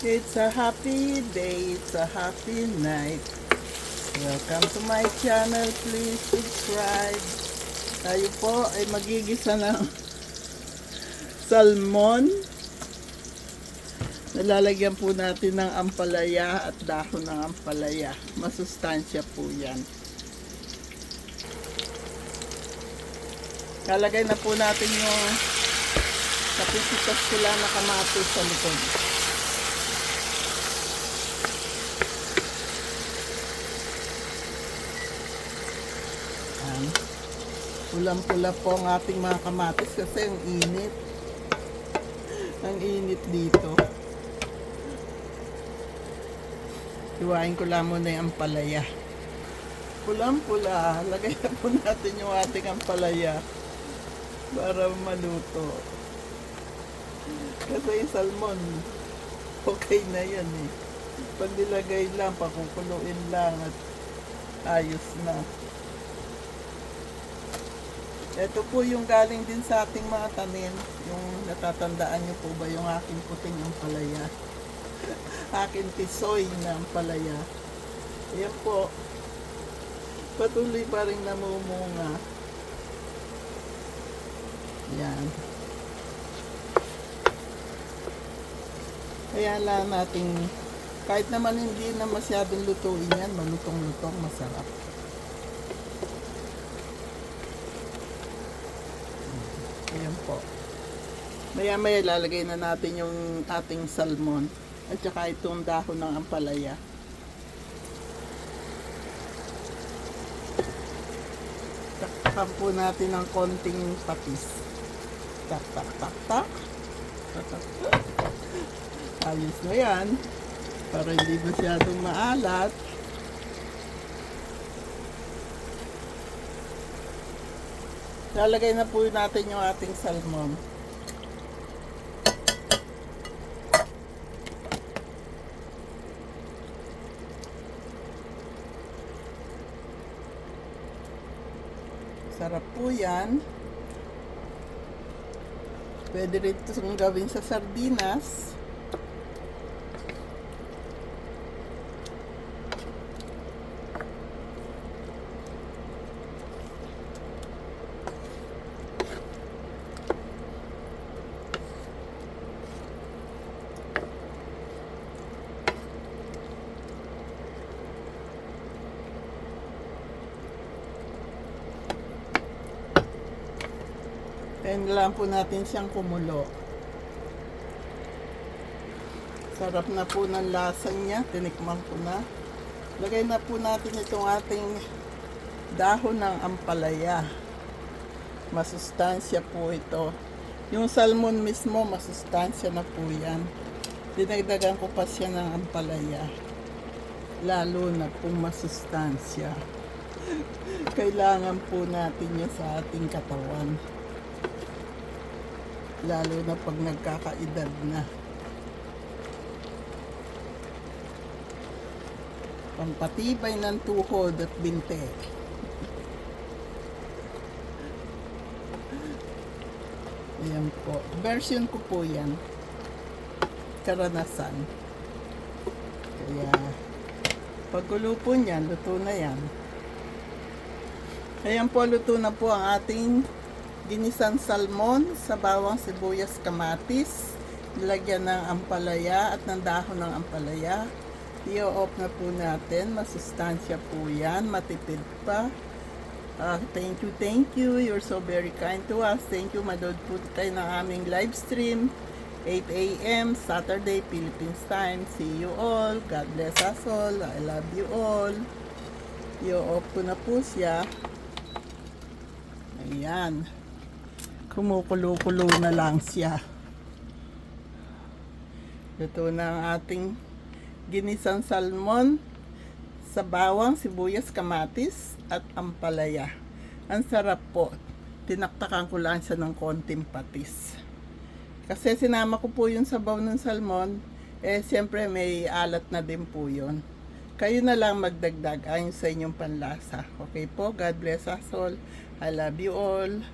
It's a happy day, it's a happy night. Welcome to my channel, please subscribe. Tayo po ay magigisa ng salmon. Nalalagyan po natin ng ampalaya at dahon ng ampalaya. Masustansya po yan. Lalagay na po natin yung kapisitas ko lang na kamatis sa likod. Pulang-pula po ang ating mga kamatis kasi ang init. Ang init dito. Hiwain ko lang muna yung ampalaya. Pulang-pula. Lagay na po natin yung ating ampalaya para maluto. Kasi yung salmon, okay na yan eh. Pag nilagay lang, pakukuluin lang at ayos na. Ito po yung galing din sa ating mga tanim. Yung natatandaan nyo po ba yung aking puting ampalaya? Aking tisoy na ampalaya. Ayan po. Patuloy pa rin namumunga. Yan. Kaya lang natin, kahit naman hindi na masyadong lutuin yan, malutong-lutong, masarap. Ayan po. Maya-maya lalagay na natin yung ating salmon at saka itong dahon ng ampalaya. Taktakan po natin ng konting patis. Tak, tak, tak, tak. Ayos na yan. Para hindi masyadong maalat. Lalagay na po natin yung ating salmon. Sarap po yan. Pwede rin itong gawin sa sardinas. Then lang po natin siyang kumulo. Sarap na po ng lasa niya. Tinikman ko na. Lagay na po natin itong ating dahon ng ampalaya. Masustansya po ito. Yung salmon mismo, masustansya na po yan. Dinagdagan ko pa siya ng ampalaya. Lalo na pong masustansya. Kailangan po natin yan sa ating katawan. Lalo na pag nagkakaedad na. Pampatibay ng tuhod at binte. Ayan po. Version ko po yan. Karanasan. Kaya, paggulo po niyan, luto na yan. Ayan po, luto na po ang ating ginisang salmon sa bawang, sibuyas, kamatis. Nilagyan ng ampalaya at ng dahon ng ampalaya. I-off na po natin. Masustansya po yan. Matipid pa. Thank you. You're so very kind to us. Thank you. Manood po tayo ng aming live stream. 8 a.m. Saturday, Philippines time. See you all. God bless us all. I love you all. I-off ko na po siya. Ayan. Kumukulo-kulo na lang siya. Ito na ang ating ginisang salmon sa bawang, sibuyas, kamatis at ampalaya. Ang sarap po. Tinaktakan ko lang siya ng konting patis. Kasi sinama ko po yung sabaw ng salmon, siyempre may alat na din po yun. Kayo na lang magdagdag ayon sa inyong panlasa. Okay po? God bless us all. I love you all.